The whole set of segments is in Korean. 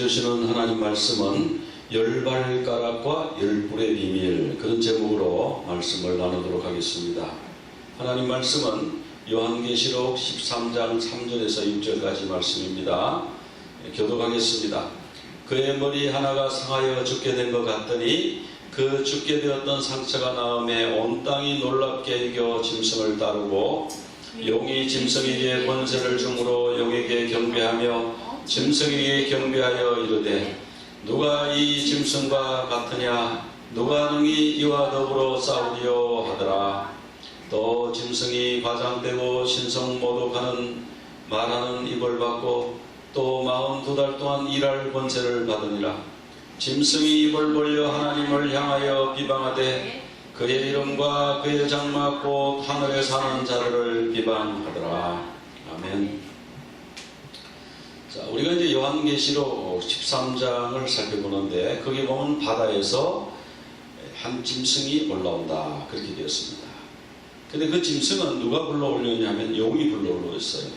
주시는 하나님 말씀은 열발가락과 열불의 비밀, 그런 제목으로 말씀을 나누도록 하겠습니다. 하나님 말씀은 요한계시록 13장 3절에서 6절까지 말씀입니다. 교독하겠습니다. 그의 머리 하나가 상하여 죽게 된 것 같더니 그 죽게 되었던 상처가 나음에 온 땅이 놀랍게 이겨 짐승을 따르고 용이 짐승에게 권세를 주므로 용에게 경배하며 짐승에게 경배하여 이르되 누가 이 짐승과 같으냐, 누가 능히 이와 더불어 싸우리요 하더라. 또 짐승이 과장되고 신성 모독하는 말하는 입을 받고 또 42달 동안 일할 권세를 받으니라. 짐승이 입을 벌려 하나님을 향하여 비방하되 그의 이름과 그의 장막 곧 하늘에 사는 자들을 비방하더라. 아멘. 자, 우리가 이제 요한계시록 13장을 살펴보는데 거기 보면 바다에서 한 짐승이 올라온다 그렇게 되었습니다. 근데 그 짐승은 누가 불러 올렸냐면 용이 불러 올렸어요.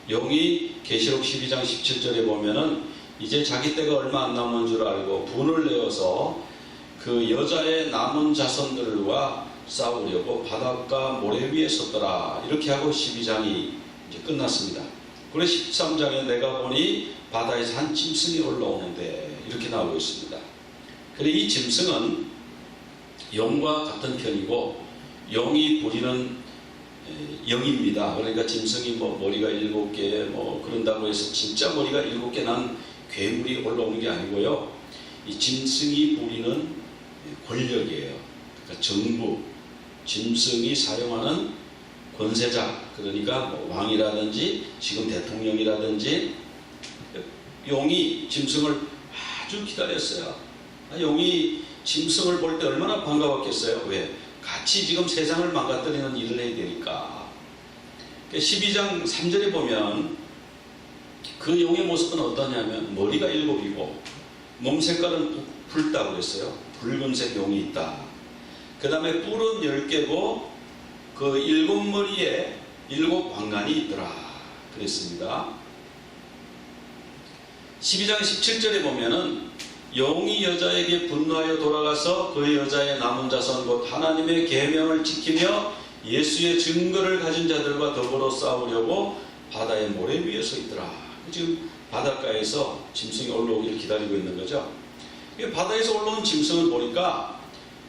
용이 계시록 12장 17절에 보면은 이제 자기 때가 얼마 안 남은 줄 알고 분을 내어서 그 여자의 남은 자손들과 싸우려고 바닷가 모래 위에 섰더라. 이렇게 하고 12장이 이제 끝났습니다. 그래서 13장에 내가 보니 바다에서 한 짐승이 올라오는데 이렇게 나오고 있습니다. 그런데 이 짐승은 용과 같은 편이고 용이 부리는 영입니다. 그러니까 짐승이 뭐 머리가 7개 뭐 그런다고 해서 진짜 머리가 7개 난 괴물이 올라오는 게 아니고요. 이 짐승이 부리는 권력이에요. 그러니까 정부, 짐승이 사용하는 권세자, 그러니까 뭐 왕이라든지 지금 대통령이라든지 용이 짐승을 아주 기다렸어요. 용이 짐승을 볼 때 얼마나 반가웠겠어요. 왜? 같이 지금 세상을 망가뜨리는 일을 해야 되니까. 12장 3절에 보면 그 용의 모습은 어떠냐면 머리가 7이고 몸 색깔은 붉다고 그랬어요. 붉은색 용이 있다. 그 다음에 뿔은 10개고 그 7머리에 7왕관이 있더라 그랬습니다. 12장 17절에 보면은 용이 여자에게 분노하여 돌아가서 그 여자의 남은 자손 곧 하나님의 계명을 지키며 예수의 증거를 가진 자들과 더불어 싸우려고 바다의 모래 위에 서 있더라. 지금 바닷가에서 짐승이 올라오기를 기다리고 있는 거죠. 바다에서 올라온 짐승을 보니까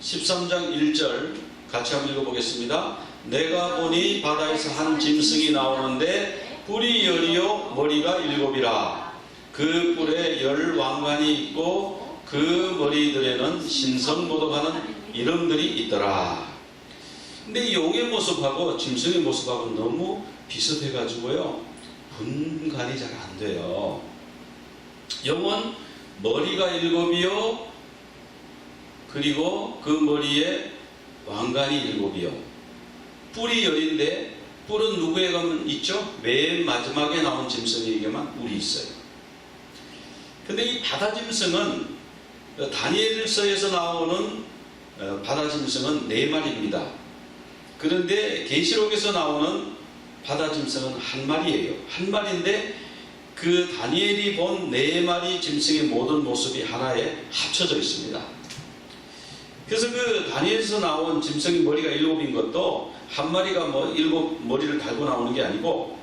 13장 1절 같이 한번 읽어보겠습니다. 내가 보니 바다에서 한 짐승이 나오는데 뿔이 열이요 머리가 7이라. 그 뿔에 10왕관이 있고 그 머리들에는 신성모독하는 이름들이 있더라. 근데 이 용의 모습하고 짐승의 모습하고 너무 비슷해가지고요, 분간이 잘 안 돼요. 용은 머리가 7이요, 그리고 그 머리에 왕관이 7이요, 뿔이 10인데 뿔은 누구에게만 있죠? 맨 마지막에 나온 짐승에게만 뿔이 있어요. 근데 이 바다 짐승은 다니엘서에서 나오는 바다 짐승은 4마리입니다. 그런데 계시록에서 나오는 바다 짐승은 1마리예요. 1마리인데 그 다니엘이 본 4마리 짐승의 모든 모습이 하나에 합쳐져 있습니다. 그래서 그 다니엘에서 나온 짐승의 머리가 7인 것도 한 마리가 7머리를 달고 나오는 게 아니고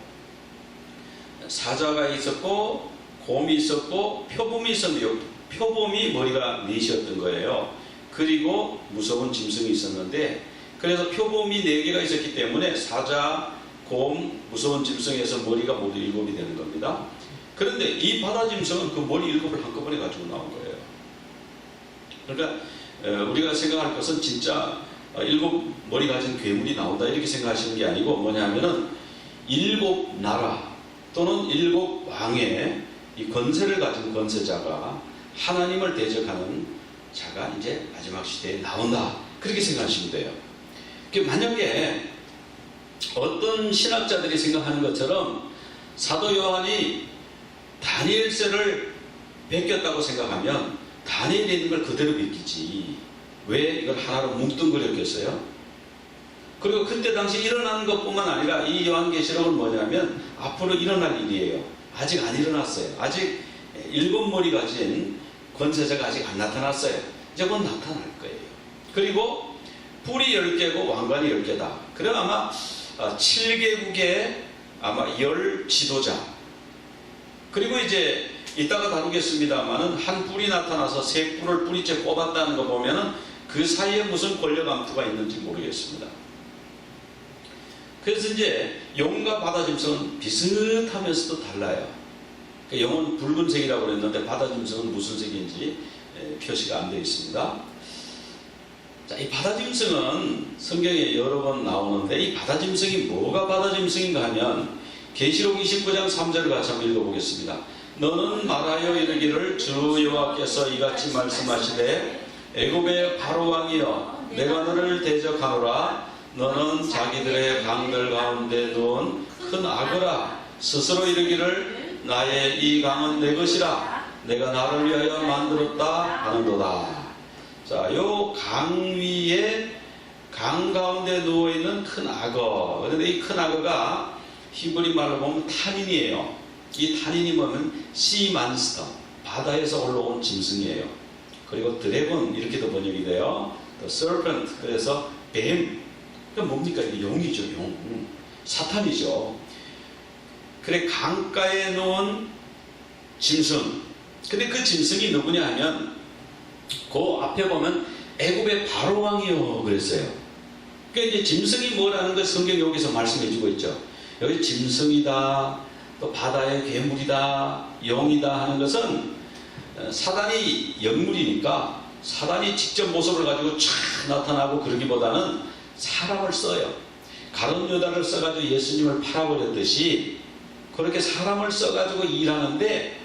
사자가 있었고 곰이 있었고 표범이 있었는데요. 표범이 머리가 4이었던 거예요. 그리고 무서운 짐승이 있었는데, 그래서 표범이 4개가 있었기 때문에 사자, 곰, 무서운 짐승에서 머리가 모두 7이 되는 겁니다. 그런데 이 바다 짐승은 그 머리 7을 한꺼번에 가지고 나온 거예요. 그러니까 우리가 생각할 것은 진짜 7머리 가진 괴물이 나온다 이렇게 생각하시는 게 아니고, 뭐냐면은 7나라 또는 7왕의 이 권세를 가진 권세자가 하나님을 대적하는 자가 이제 마지막 시대에 나온다, 그렇게 생각하시면 돼요. 만약에 어떤 신학자들이 생각하는 것처럼 사도 요한이 다니엘서를 베꼈다고 생각하면 다니엘에 있는 걸 그대로 베끼지 왜 이걸 하나로 뭉뚱그렸겠어요? 그리고 그때 당시 일어난 것뿐만 아니라 이 요한계시록은 뭐냐면 앞으로 일어날 일이에요. 아직 안 일어났어요. 아직 7머리 가진 권세자가 아직 안 나타났어요. 이제 곧 나타날 거예요. 그리고 뿔이 10개고 왕관이 10개다. 그럼 아마 7개국의 아마 10 지도자, 그리고 이제 이따가 다루겠습니다만은 한 뿔이 나타나서 3뿔을 뿌리째 꼽았다는 거 보면은 그 사이에 무슨 권력 암투가 있는지 모르겠습니다. 그래서 이제 용과 바다 짐승은 비슷하면서도 달라요. 용은 붉은색이라고 그랬는데 바다 짐승은 무슨 색인지 표시가 안 되어 있습니다. 자, 이 바다 짐승은 성경에 여러 번 나오는데, 이 바다 짐승이 뭐가 바다 짐승인가 하면 계시록 29장 3절을 같이 한번 읽어보겠습니다. 너는 말하여 이르기를 주 여호와께서 이같이 말씀하시되 애굽의 바로 왕이여 내가 너를 대적하노라. 너는 자기들의 강들 가운데 누운 큰 악어라. 스스로 이르기를 나의 이 강은 내 것이라. 내가 나를 위하여 만들었다 하는도다. 자, 요 강 위에 강 가운데 누워있는 큰 악어. 그런데 이 큰 악어가 히브리 말로 보면 탄인이에요. 이 탄인이 뭐냐면 씨 몬스터, 바다에서 올라온 짐승이에요. 그리고 드래곤 이렇게도 번역이 돼요. 또 serpent, 그래서 뱀. 그러니까 뭡니까? 이게 용이죠, 용. 사탄이죠. 그래, 강가에 놓은 짐승. 근데 그 짐승이 누구냐 하면 그 앞에 보면 애굽의 바로 왕이요 그랬어요. 그러니까 이제 짐승이 뭐라는 걸 성경이 여기서 말씀해 주고 있죠. 여기 짐승이다, 또 바다의 괴물이다, 용이다 하는 것은 사단이 영물이니까 사단이 직접 모습을 가지고 쫙 나타나고 그러기보다는 사람을 써요. 가룟 유다를 써가지고 예수님을 팔아버렸듯이 그렇게 사람을 써가지고 일하는데,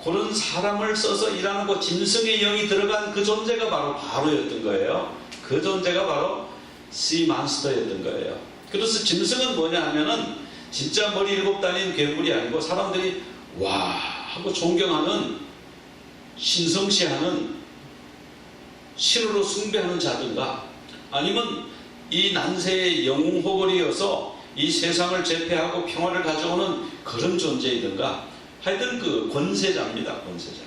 그런 사람을 써서 일하는 그 짐승의 영이 들어간 그 존재가 바로 바로였던 거예요. 그 존재가 바로 씨 몬스터였던 거예요. 그래서 짐승은 뭐냐 하면은 진짜 머리 7 달린 괴물이 아니고 사람들이 와 하고 존경하는, 신성시하는, 신으로 숭배하는 자든가, 아니면 이 난세의 영웅호걸이어서 이 세상을 제패하고 평화를 가져오는 그런 존재이든가, 하여튼 그 권세자입니다. 권세자.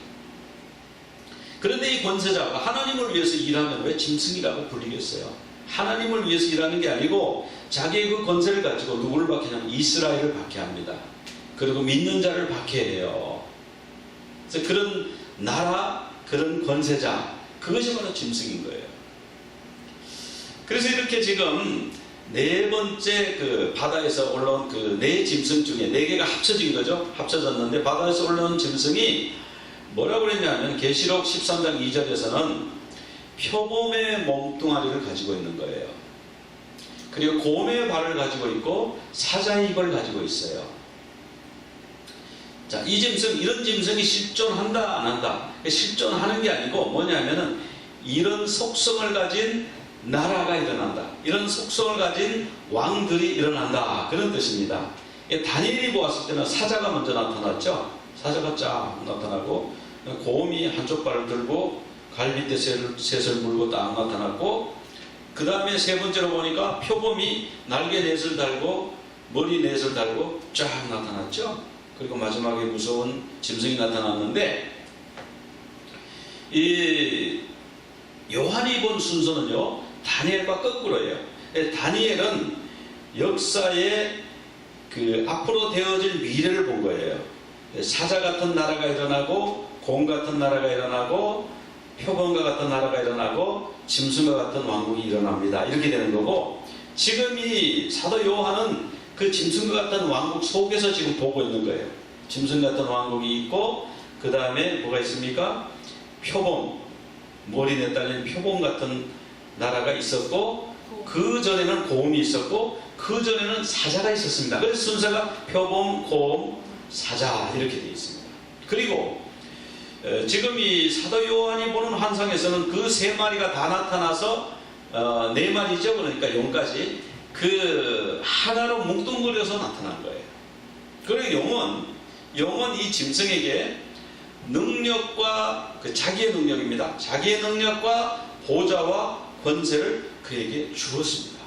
그런데 이 권세자가 하나님을 위해서 일하면 왜 짐승이라고 불리겠어요? 하나님을 위해서 일하는 게 아니고 자기의 그 권세를 가지고 누구를 박해냐면 이스라엘을 박해합니다. 그리고 믿는 자를 박해해요. 그래서 그런 나라, 그런 권세자, 그것이 바로 짐승인 거예요. 그래서 이렇게 지금 네 번째 그 바다에서 올라온 그 네 짐승 중에 네 개가 합쳐진 거죠. 합쳐졌는데 바다에서 올라온 짐승이 뭐라고 그랬냐면 계시록 13장 2절에서는 표범의 몸뚱아리를 가지고 있는 거예요. 그리고 곰의 발을 가지고 있고 사자의 입을 가지고 있어요. 자, 이 짐승, 이런 짐승이 실존한다 안 한다? 실존하는 게 아니고 뭐냐면은 이런 속성을 가진 나라가 일어난다, 이런 속성을 가진 왕들이 일어난다, 그런 뜻입니다. 다니엘이 보았을 때는 사자가 먼저 나타났죠. 사자가 쫙 나타나고 곰이 한쪽 발을 들고 갈빗대 셋을 물고 딱 나타났고, 그 다음에 세 번째로 보니까 표범이 날개 넷을 달고 머리 넷을 달고 쫙 나타났죠. 그리고 마지막에 무서운 짐승이 나타났는데, 이 요한이 본 순서는요 다니엘과 거꾸로예요. 다니엘은 역사에 그 앞으로 되어질 미래를 본 거예요. 사자 같은 나라가 일어나고 곰 같은 나라가 일어나고 표범과 같은 나라가 일어나고 짐승과 같은 왕국이 일어납니다. 이렇게 되는 거고, 지금 이 사도 요한은 그 짐승과 같은 왕국 속에서 지금 보고 있는 거예요. 짐승 같은 왕국이 있고, 그 다음에 뭐가 있습니까? 표범, 머리에 딸린 표범 같은 나라가 있었고, 그 전에는 곰이 있었고, 그 전에는 사자가 있었습니다. 그래서 순서가 표범, 곰, 사자 이렇게 되어 있습니다. 그리고 지금 이 사도 요한이 보는 환상에서는 그 세 마리가 다 나타나서 네 마리죠. 그러니까 용까지 그 하나로 뭉뚱그려서 나타난 거예요. 그리고 용은 이 짐승에게 능력과 그 자기의 능력입니다. 자기의 능력과 보좌와 권세를 그에게 주었습니다.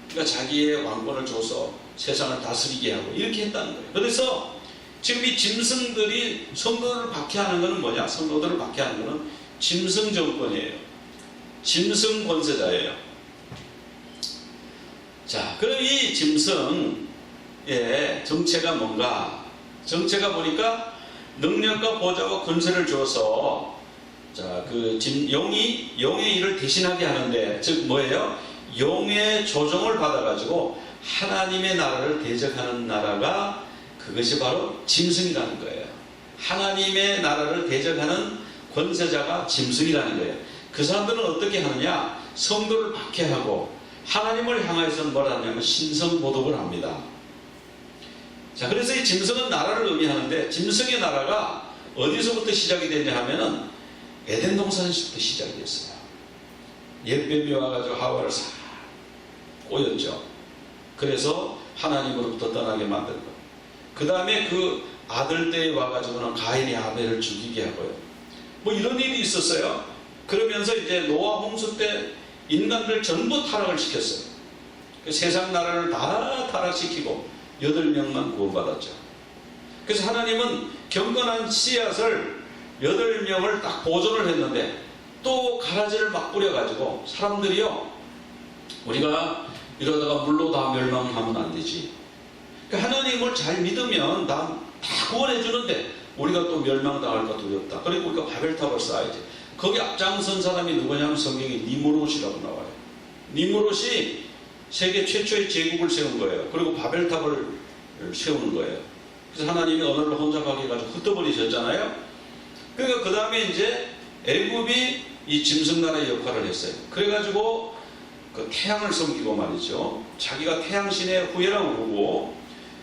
그러니까 자기의 왕권을 줘서 세상을 다스리게 하고 이렇게 했다는 거예요. 그래서 지금 이 짐승들이 성도들을 박해하는 것은 뭐냐? 성도들을 박해하는 것은 짐승 정권이에요. 짐승 권세자예요. 자, 그럼 이 짐승의 정체가 뭔가? 정체가 보니까 능력과 보좌와 권세를 줘서, 자, 용이 용의 일을 대신하게 하는데, 즉 뭐예요? 용의 조종을 받아가지고 하나님의 나라를 대적하는 나라가, 그것이 바로 짐승이라는 거예요. 하나님의 나라를 대적하는 권세자가 짐승이라는 거예요. 그 사람들은 어떻게 하느냐? 성도를 박해하고 하나님을 향해서는 뭐라 하냐면 신성모독을 합니다. 자, 그래서 이 짐승은 나라를 의미하는데, 짐승의 나라가 어디서부터 시작이 되냐 하면은 에덴 동산에서부터 시작이 됐어요. 옛뱀이 와가지고 하와를 싹 꼬였죠. 그래서 하나님으로부터 떠나게 만든 거예요. 그 다음에 그 아들 때에 와가지고는 가인이 아벨을 죽이게 하고요. 뭐 이런 일이 있었어요. 그러면서 이제 노아 홍수 때 인간들 전부 타락을 시켰어요. 그 세상 나라를 다 타락시키고 8명만 구원받았죠. 그래서 하나님은 경건한 씨앗을 8명을 딱 보존을 했는데, 또 가라지를 막 뿌려가지고 사람들이요, 우리가 이러다가 물로 다 멸망하면 안 되지. 그러니까 하나님을 잘 믿으면 다 구원해 주는데 우리가 또 멸망당할까 두렵다. 그리고 우리가 바벨탑을 쌓아야지. 거기 앞장선 사람이 누구냐면 성경에 니무롯이라고 나와요. 니무롯이 세계 최초의 제국을 세운 거예요. 그리고 바벨탑을 세우는 거예요. 그래서 하나님이 언어를 혼잡하게 해가지고 흩어버리셨잖아요. 그러니까 그 다음에 이제 애굽이 이 짐승나라의 역할을 했어요. 그래가지고 그 태양을 섬기고 말이죠. 자기가 태양신의 후예라고 보고,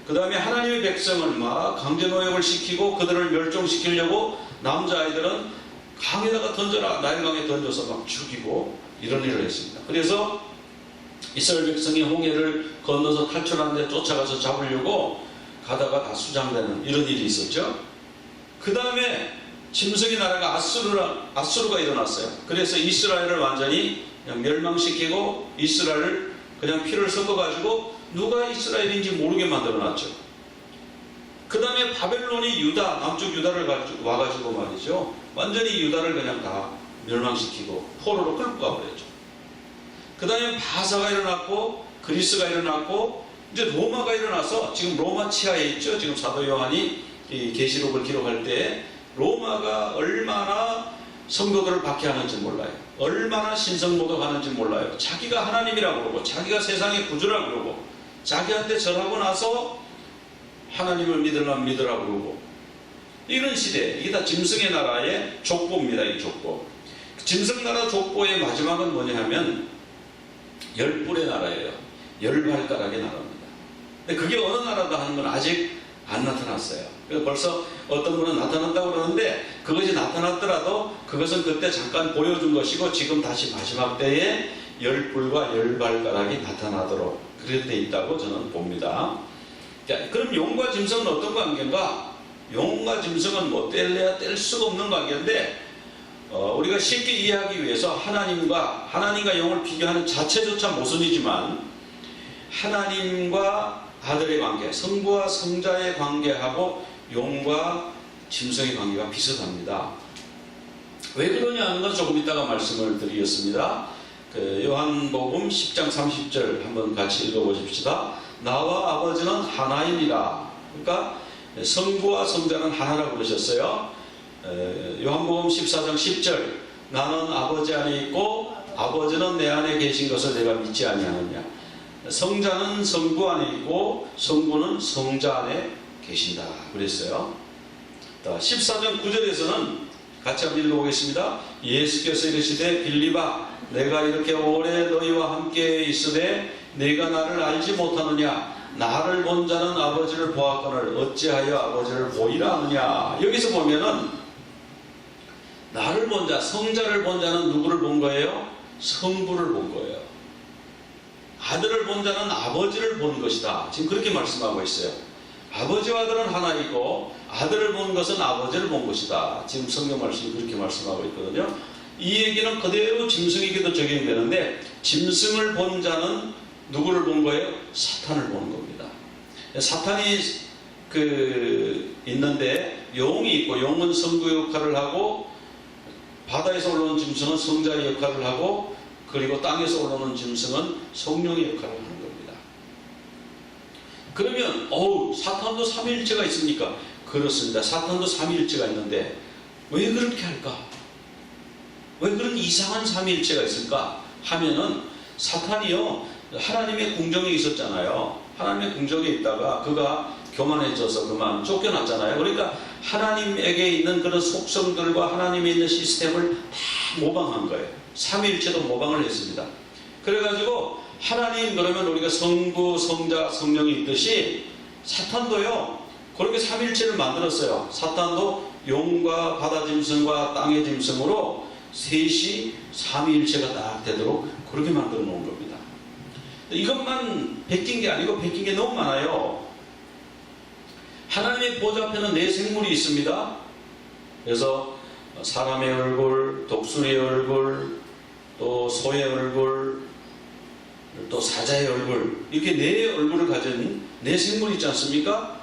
그 다음에 하나님의 백성을 막 강제노역을 시키고 그들을 멸종시키려고 남자아이들은 강에다가 던져라, 나일강에 던져서 막 죽이고 이런 일을 했습니다. 그래서 이스라엘 백성이 홍해를 건너서 탈출하는데 쫓아가서 잡으려고 가다가 다 수장되는 이런 일이 있었죠. 그 다음에 짐승의 나라가 아수르가 일어났어요. 그래서 이스라엘을 완전히 그냥 멸망시키고 이스라엘을 그냥 피를 섞어가지고 누가 이스라엘인지 모르게 만들어놨죠. 그 다음에 바벨론이 유다, 남쪽 유다를 와가지고 말이죠, 완전히 유다를 그냥 다 멸망시키고 포로로 끌고 가버렸죠. 그 다음에 바사가 일어났고 그리스가 일어났고 이제 로마가 일어나서 지금 로마 치하에 있죠. 지금 사도 요한이 이 계시록을 기록할 때 로마가 얼마나 성도들을 박해하는지 몰라요. 얼마나 신성모독하는지 몰라요. 자기가 하나님이라고 그러고 자기가 세상의 구주라고 그러고 자기한테 절하고 나서 하나님을 믿으려면 믿으라고 그러고 이런 시대, 이게 다 짐승의 나라의 족보입니다. 이 족보. 짐승나라 족보의 마지막은 뭐냐 하면 열불의 나라예요. 열발가락의 나라입니다. 근데 그게 어느 나라다 하는 건 아직 안 나타났어요. 그래서 벌써 어떤 분은 나타났다고 그러는데 그것이 나타났더라도 그것은 그때 잠깐 보여준 것이고 지금 다시 마지막 때에 열불과 열발가락이 나타나도록 그렇게 돼 있다고 저는 봅니다. 자, 그럼 용과 짐승은 어떤 관계인가? 용과 짐승은 뭐 뗄래야 뗄 수가 없는 관계인데 우리가 쉽게 이해하기 위해서 하나님과 용을 비교하는 자체조차 모순이지만 하나님과 아들의 관계, 성부와 성자의 관계하고 용과 짐승의 관계가 비슷합니다. 왜 그러냐 하는 건 조금 이따가 말씀을 드리겠습니다. 요한복음 10장 30절 한번 같이 읽어보십시다. 나와 아버지는 하나이니라. 그러니까 성부와 성자는 하나라고 그러셨어요. 요한복음 14장 10절 나는 아버지 안에 있고 아버지는 내 안에 계신 것을 내가 믿지 아니하느냐. 성자는 성부 안에 있고 성부는 성자 안에 계신다 그랬어요. 14장 9절에서는 같이 한번 읽어보겠습니다. 예수께서 이르시되 빌립아 내가 이렇게 오래 너희와 함께 있으되 네가 나를 알지 못하느냐. 나를 본 자는 아버지를 보았거늘 어찌하여 아버지를 보이라 하느냐. 여기서 보면은 나를 본 자, 성자를 본 자는 누구를 본 거예요? 성부를 본 거예요. 아들을 본 자는 아버지를 본 것이다. 지금 그렇게 말씀하고 있어요. 아버지와 아들은 하나이고 아들을 본 것은 아버지를 본 것이다. 지금 성경 말씀이 그렇게 말씀하고 있거든요. 이 얘기는 그대로 짐승에게도 적용되는데 짐승을 본 자는 누구를 본 거예요? 사탄을 보는 겁니다. 사탄이 있는데 용이 있고 용은 성부 역할을 하고 바다에서 올라오는 짐승은 성자의 역할을 하고 그리고 땅에서 올라오는 짐승은 성령의 역할을 하는 겁니다. 그러면 사탄도 삼위일체가 있습니까? 그렇습니다. 사탄도 삼위일체가 있는데 왜 그렇게 할까? 왜 그런 이상한 삼위일체가 있을까? 하면은 사탄이요 하나님의 궁정에 있었잖아요. 하나님의 궁정에 있다가 그가 교만해져서 그만 쫓겨났잖아요. 그러니까 하나님에게 있는 그런 속성들과 하나님에 있는 시스템을 다 모방한 거예요. 삼위일체도 모방을 했습니다. 그래가지고 하나님 그러면 우리가 성부, 성자, 성령이 있듯이 사탄도요 그렇게 삼위일체를 만들었어요. 사탄도 용과 바다 짐승과 땅의 짐승으로 셋이 삼위일체가 딱 되도록 그렇게 만들어 놓은 겁니다. 이것만 베낀 게 아니고 베낀 게 너무 많아요. 하나님의 보좌 앞에는 네 생물이 있습니다. 그래서 사람의 얼굴, 독수리의 얼굴, 또 소의 얼굴, 또 사자의 얼굴 이렇게 네 얼굴을 가진 네 생물이 있지 않습니까?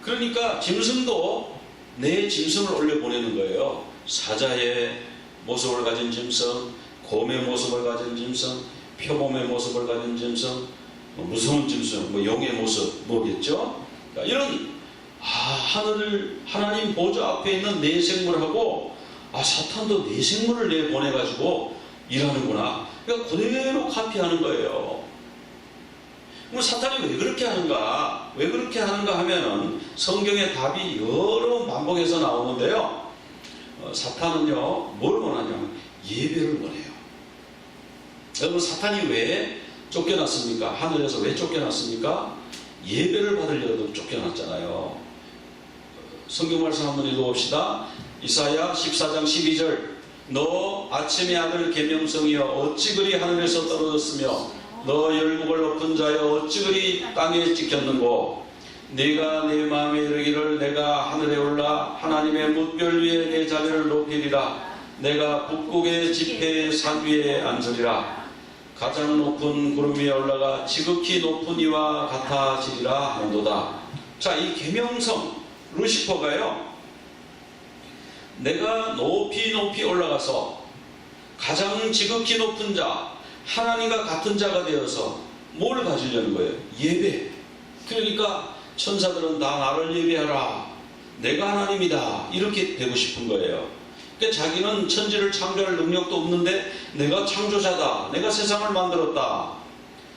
그러니까 짐승도 네 짐승을 올려보내는 거예요. 사자의 모습을 가진 짐승, 곰의 모습을 가진 짐승, 표범의 모습을 가진 짐승, 무서운 짐승, 용의 모습 뭐겠죠? 그러니까 이런 하나님 보좌 앞에 있는 네 생물하고 사탄도 네 생물을 내보내가지고 일하는구나. 그러니까 그대로 카피하는 거예요. 그럼 사탄이 왜 그렇게 하는가? 왜 그렇게 하는가 하면은 성경의 답이 여러 반복해서 나오는데요. 사탄은요 뭘 원하냐면 예배를 원해요. 여러분 사탄이 왜 쫓겨났습니까? 하늘에서 왜 쫓겨났습니까? 예배를 받으려고 쫓겨났잖아요. 성경 말씀 한번 읽어봅시다. 이사야 14장 12절 너 아침의 아들 계명성이여 어찌 그리 하늘에서 떨어졌으며 너 열국을 높은 자여 어찌 그리 땅에 찍혔는고 네가 내 마음에 이르기를 내가 하늘에 올라 하나님의 뭇별 위에 내 자리를 높이리라 내가 북극의 지폐의 산 위에 앉으리라 가장 높은 구름 위에 올라가 지극히 높은 이와 같아지리라 하는도다. 자, 이 계명성 루시퍼가요 내가 높이 올라가서 가장 지극히 높은 자 하나님과 같은 자가 되어서 뭘 가지려는 거예요? 예배. 그러니까 천사들은 다 나를 예배하라, 내가 하나님이다, 이렇게 되고 싶은 거예요. 그러니까 자기는 천지를 창조할 능력도 없는데 내가 창조자다, 내가 세상을 만들었다,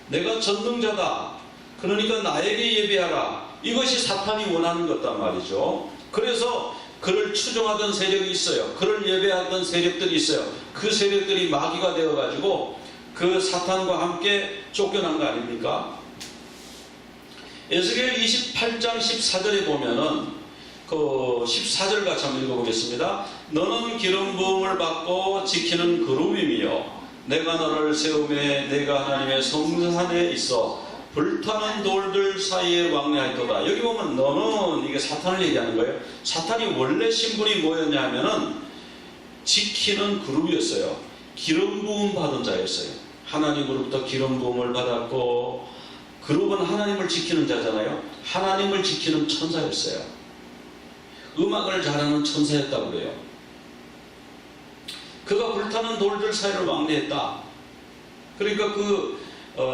내가 전능자다, 그러니까 나에게 예배하라, 이것이 사탄이 원하는 것단 말이죠. 그래서 그를 추종하던 세력이 있어요. 그를 예배하던 세력들이 있어요. 그 세력들이 마귀가 되어가지고 그 사탄과 함께 쫓겨난 거 아닙니까? 에스겔 28장 14절에 보면은 그 14절 같이 한번 읽어보겠습니다. 너는 기름 부음을 받고 지키는 그룹이며 내가 너를 세우매 내가 하나님의 성산에 있어 불타는 돌들 사이에 왕래하였도다. 여기 보면 너는, 이게 사탄을 얘기하는 거예요. 사탄이 원래 신분이 뭐였냐 하면은 지키는 그룹이었어요. 기름 부음 받은 자였어요. 하나님으로부터 기름 부음을 받았고, 그룹은 하나님을 지키는 자잖아요. 하나님을 지키는 천사였어요. 음악을 잘하는 천사였다고 그래요. 그가 불타는 돌들 사이를 왕래했다. 그러니까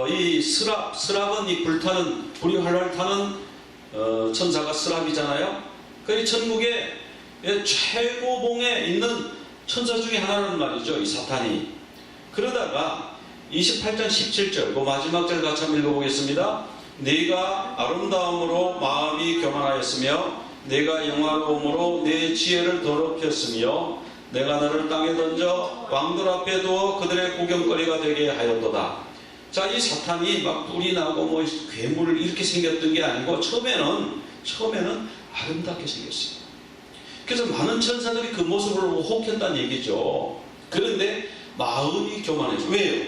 이 스랍은 이 불타는, 불이 활활 타는 천사가 스랍이잖아요. 그 천국의 최고봉에 있는 천사 중에 하나는 말이죠, 이 사탄이. 그러다가 28장 17절, 그 마지막 절 같이 한번 읽어보겠습니다. 네가 아름다움으로 마음이 교만하였으며 내가 영화로움으로 내 지혜를 더럽혔으며 내가 너를 땅에 던져 왕들 앞에 두어 그들의 구경거리가 되게 하였도다. 자, 이 사탄이 막 뿔이 나고 뭐 괴물 이렇게 생겼던 게 아니고 처음에는 아름답게 생겼어요. 그래서 많은 천사들이 그 모습을 보고 혹했다는 얘기죠. 그런데 마음이 교만해서. 왜요?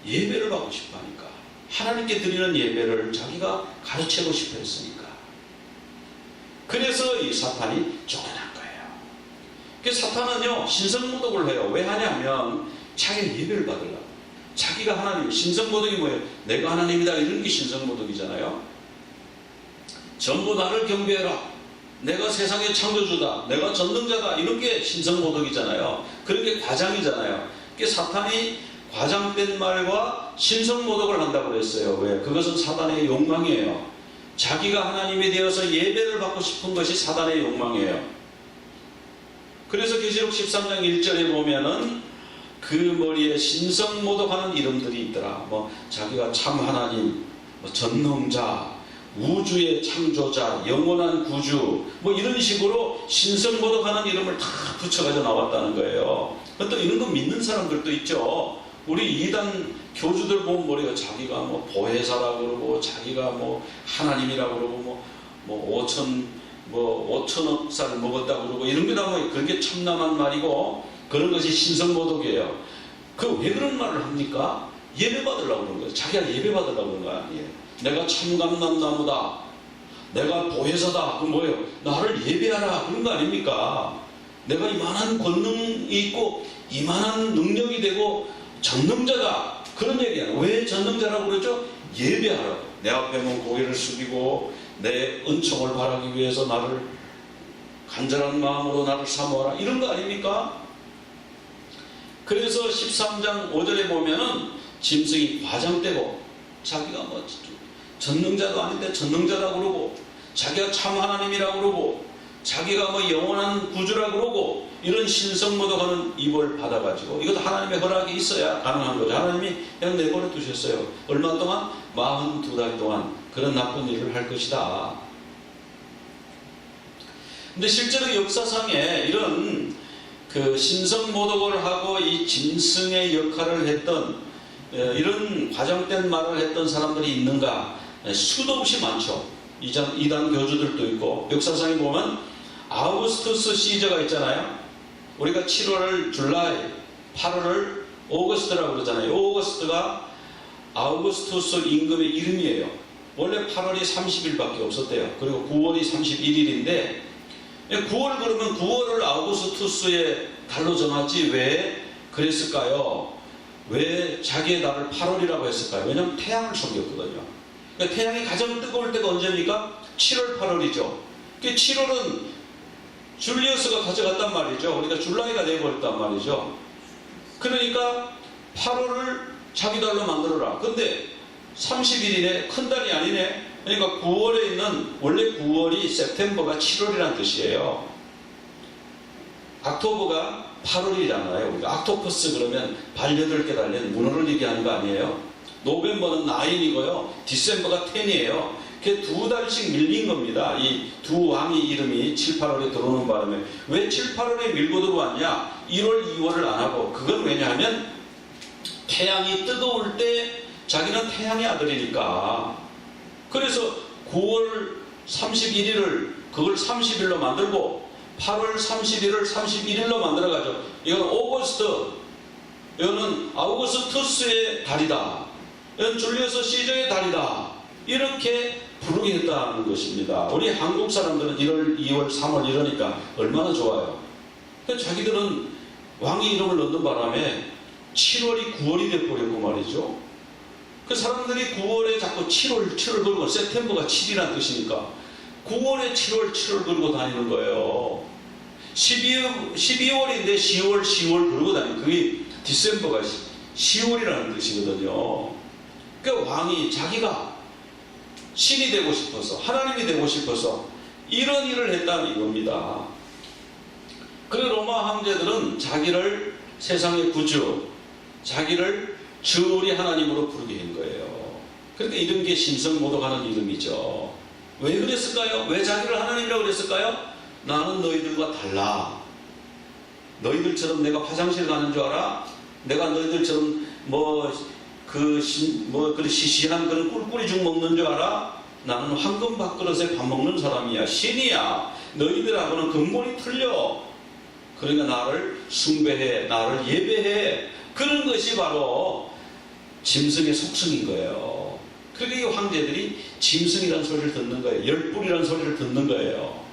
예배를 받고 싶어 하니까. 하나님께 드리는 예배를 자기가 가르치고 싶어 했으니까. 그래서 이 사탄이 쫓겨난 거예요. 그래서 사탄은요, 신성모독을 해요. 왜 하냐면 자기가 예배를 받으려고. 자기가 하나님, 신성모독이 뭐예요? 내가 하나님이다, 이런 게 신성모독이잖아요. 전부 나를 경배해라, 내가 세상의 창조주다, 내가 전능자다, 이런 게 신성모독이잖아요. 그런 게 과장이잖아요. 그러니까 사탄이 과장된 말과 신성모독을 한다고 그랬어요. 왜? 그것은 사단의 욕망이에요. 자기가 하나님이 되어서 예배를 받고 싶은 것이 사단의 욕망이에요. 그래서 계시록 13장 1절에 보면은 그 머리에 신성모독하는 이름들이 있더라. 뭐 자기가 참 하나님, 뭐 전능자, 우주의 창조자, 영원한 구주, 뭐 이런 식으로 신성모독하는 이름을 다 붙여가지고 나왔다는 거예요. 또 이런 거 믿는 사람들도 있죠. 우리 이단 교주들 보면 뭐래요? 자기가 뭐 보혜사라고 그러고, 자기가 뭐 하나님이라고 그러고, 뭐 5천억 살 먹었다고 그러고, 이런 게 다 뭐 그게 참남한 말이고, 그런 것이 신성모독이에요. 그 왜 그런 말을 합니까? 예배 받으려고 그러는 거예요. 자기가 예배 받으려고 그러는 거 아니에요. 내가 참감남나무다, 내가 보혜사다, 그 뭐예요? 나를 예배하라, 그런 거 아닙니까? 내가 이만한 권능이 있고 이만한 능력이 되고 전능자다, 그런 얘기야. 왜 전능자라고 그러죠? 예배하라고. 내 앞에 면 고개를 숙이고 내 은총을 바라기 위해서 나를 간절한 마음으로 나를 사모하라, 이런 거 아닙니까? 그래서 13장 5절에 보면은 짐승이 과장되고, 자기가 뭐 전능자도 아닌데 전능자다 그러고, 자기가 참 하나님이라고 그러고, 자기가 뭐 영원한 구주라고 그러고, 이런 신성모독하는 입을 받아가지고, 이것도 하나님의 허락이 있어야 가능한 거죠. 하나님이 그냥 내버려 두셨어요. 얼마 동안? 42달 동안 그런 나쁜 일을 할 것이다. 근데 실제로 역사상에 이런 그 신성모독을 하고 이 짐승의 역할을 했던, 이런 과장된 말을 했던 사람들이 있는가? 수도 없이 많죠. 이단 교주들도 있고, 역사상에 보면 아우구스투스 시저가 있잖아요. 우리가 7월을 줄라이, 8월을 오거스트라고 그러잖아요. 오거스트가 아우구스투스 임금의 이름이에요. 원래 8월이 30일밖에 없었대요. 그리고 9월이 31일인데 9월 그러면 9월을 아우구스투스의 달로 정하지 왜 그랬을까요? 왜 자기의 달을 8월이라고 했을까요? 왜냐하면 태양을 섬겼거든요. 그러니까 태양이 가장 뜨거울 때가 언제입니까? 7월, 8월이죠. 7월은 줄리우스가 가져갔단 말이죠. 그러니까 줄라이가 내버렸단 말이죠. 그러니까 8월을 자기 달로 만들어라. 근데 30일이네. 큰 달이 아니네. 그러니까 9월에 있는, 원래 9월이 september가 7월이라는 뜻이에요. 옥토버가 8월이잖아요. 우리가 옥토퍼스 그러면 발 8개 달린 문어를 얘기하는 거 아니에요? 노벰버는 9이고요. 디셈버가 10이에요. 그게 2달씩 밀린 겁니다. 이 두 왕의 이름이 7, 8월에 들어오는 바람에. 왜 7, 8월에 밀고 들어왔냐? 1월, 2월을 안 하고. 그건 왜냐하면 태양이 뜨거울 때 자기는 태양의 아들이니까. 그래서 9월 31일을 그걸 30일로 만들고 8월 31일을 31일로 만들어가죠. 이건 오거스트, 이거는 아우구스투스의 달이다. 이건 줄리어스 시저의 달이다. 이렇게 부르게 했다는 것입니다. 우리 한국 사람들은 1월, 2월, 3월 이러니까 얼마나 좋아요. 자기들은 왕의 이름을 넣는 바람에 7월이 9월이 돼버렸고 말이죠. 그 사람들이 9월에 자꾸 7월 걸고, 세템버가 7이라는 뜻이니까 9월에 7월 걸고 다니는 거예요. 12월인데 10월 걸고 다니는, 그게 디셈버가 10월이라는 뜻이거든요. 그러니까 왕이 자기가 신이 되고 싶어서, 하나님이 되고 싶어서 이런 일을 했다는 이겁니다. 그리고 로마 황제들은 자기를 세상의 구주, 자기를 주 우리 하나님으로 부르게 한 거예요. 그러니까 이런 게 신성모독하는 이름이죠. 왜 그랬을까요? 왜 자기를 하나님이라고 그랬을까요? 나는 너희들과 달라. 너희들처럼 내가 화장실 가는 줄 알아? 내가 너희들처럼 그런 시시한 그런 꿀꿀이 죽 먹는 줄 알아? 나는 황금 밥그릇에 밥 먹는 사람이야. 신이야. 너희들하고는 근본이 틀려. 그러니까 나를 숭배해, 나를 예배해. 그런 것이 바로 짐승의 속성인 거예요. 그러니까 이 황제들이 짐승이라는 소리를 듣는 거예요. 열불이라는 소리를 듣는 거예요.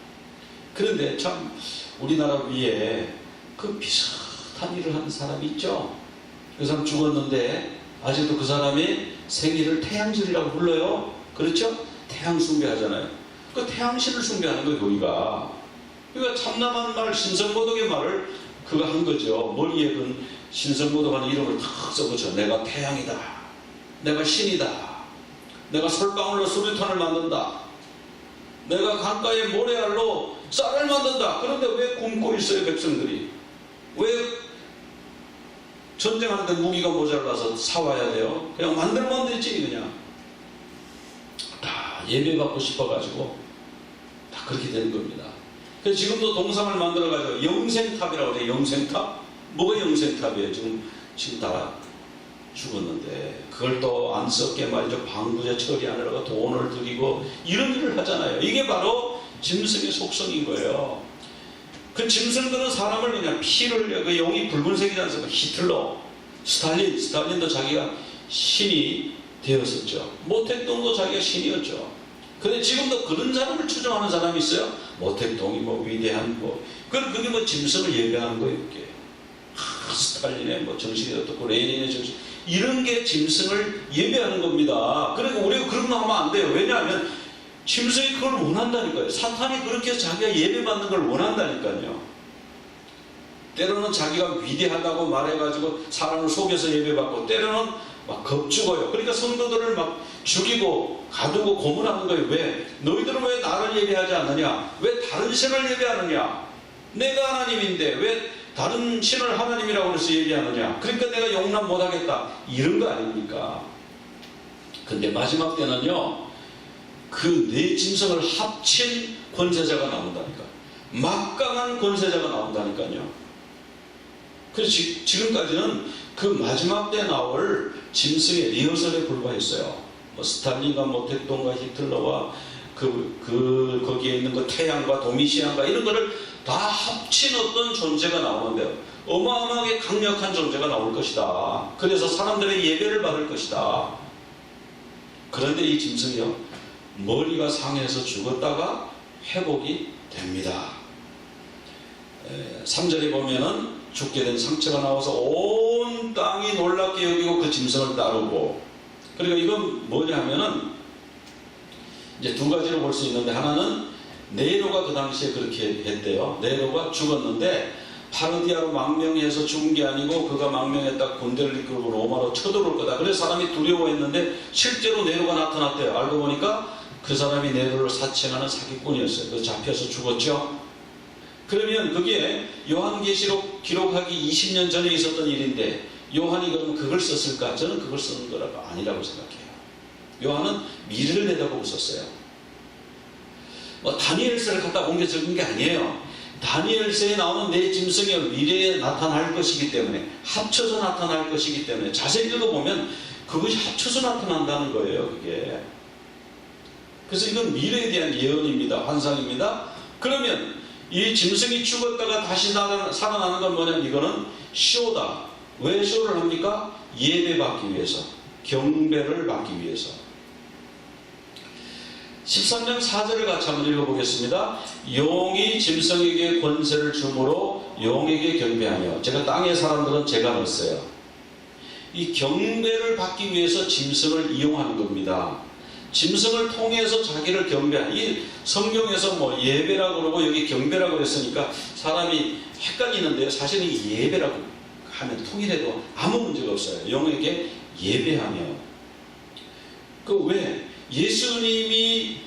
그런데 참 우리나라 위에 그 비슷한 일을 하는 사람이 있죠. 그 사람 죽었는데 아직도 그 사람이 생일을 태양절이라고 불러요. 그렇죠? 태양 숭배하잖아요. 그 태양신을 숭배하는 거예요, 거기가. 그러니까 참남한 말, 신성모독의 말을 그거 한 거죠. 머리에 그 신성모독하는 이름을 탁 써보죠. 내가 태양이다. 내가 신이다. 내가 솔방울로 수류탄을 만든다. 내가 강가의 모래알로 쌀을 만든다. 그런데 왜 굶고 있어요, 백성들이? 왜 전쟁하는데 무기가 모자라서 사와야 돼요? 그냥 만들면 되지, 그냥. 다 예배받고 싶어가지고 다 그렇게 되는 겁니다. 그래서 지금도 동상을 만들어가지고 영생탑이라고 해요. 영생탑? 뭐가 영생탑이에요? 지금 다 죽었는데 그걸 또 안 썩게 말이죠. 방부제 처리하느라고 돈을 들이고 이런 일을 하잖아요. 이게 바로 짐승의 속성인 거예요. 그 짐승들은 사람을 그냥 피를, 그 영이 붉은색이지 않습니까? 히틀러, 스탈린도 자기가 신이 되었었죠. 모택동도 자기가 신이었죠. 근데 지금도 그런 사람을 추종하는 사람이 있어요. 모택동이 위대한 그게 짐승을 예배하는 거예요. 이게. 스탈린의 정신이 어떻고 레닌의 정신, 이런 게 짐승을 예배하는 겁니다. 그러니까 우리가 그런 거 하면 안 돼요. 왜냐하면 짐승이 그걸 원한다니까요. 사탄이 그렇게 해서 자기가 예배받는 걸 원한다니까요. 때로는 자기가 위대하다고 말해가지고 사람을 속여서 예배받고, 때로는 막 겁주고요. 그러니까 성도들을 막 죽이고 가두고 고문하는 거예요. 왜? 너희들은 왜 나를 예배하지 않느냐? 왜 다른 신을 예배하느냐? 내가 하나님인데 왜 다른 신을 하나님이라고 해서 얘기하느냐? 그러니까 내가 용납 못하겠다. 이런 거 아닙니까? 근데 마지막 때는요, 그 네 짐승을 합친 권세자가 나온다니까. 막강한 권세자가 나온다니까요. 그래서 지금까지는 그 마지막 때 나올 짐승의 리허설에 불과했어요. 스탈린과 모택동과 히틀러와 거기에 있는 그 태양과 도미시안과 이런 거를 다 합친 어떤 존재가 나오는데요. 어마어마하게 강력한 존재가 나올 것이다. 그래서 사람들의 예배를 받을 것이다. 그런데 이 짐승이요, 머리가 상해서 죽었다가 회복이 됩니다. 3절에 보면은 죽게 된 상처가 나와서 온 땅이 놀랍게 여기고 그 짐승을 따르고. 그러니까 이건 뭐냐 하면은 이제 두 가지로 볼 수 있는데, 하나는 네로가 그 당시에 그렇게 했대요. 네로가 죽었는데 파르디아로 망명해서 죽은 게 아니고 그가 망명했다 군대를 이끌고 로마로 쳐들어올 거다. 그래서 사람이 두려워했는데 실제로 네로가 나타났대요. 알고 보니까 그 사람이 네로를 사칭하는 사기꾼이었어요. 그래서 잡혀서 죽었죠. 그러면 그게 요한계시록 기록하기 20년 전에 있었던 일인데 요한이 그러면 그걸 썼을까? 저는 그걸 쓰는 거라고 아니라고 생각해요. 요한은 미래를 내다보고 썼어요. 뭐 다니엘서를 갖다 옮겨 적은 게 아니에요. 다니엘서에 나오는 내 짐승이 미래에 나타날 것이기 때문에, 합쳐서 나타날 것이기 때문에 자세히 읽어보면 그것이 합쳐서 나타난다는 거예요. 그게. 그래서 이건 미래에 대한 예언입니다. 환상입니다. 그러면 이 짐승이 죽었다가 다시 살아나는 건 뭐냐면 이거는 쇼다. 왜 쇼를 합니까? 예배받기 위해서, 경배를 받기 위해서. 13장 4절을 같이 한번 읽어보겠습니다. 용이 짐승에게 권세를 주므로 용에게 경배하며. 제가 땅의 사람들은 제가 넣었어요. 이 경배를 받기 위해서 짐승을 이용하는 겁니다. 짐승을 통해서 자기를 경배하는, 이 성경에서 뭐 예배라고 그러고 여기 경배라고 그랬으니까 사람이 헷갈리는데요. 사실은 이 예배라고 하면 통일해도 아무 문제가 없어요. 용에게 예배하며. 그 왜? 예수님이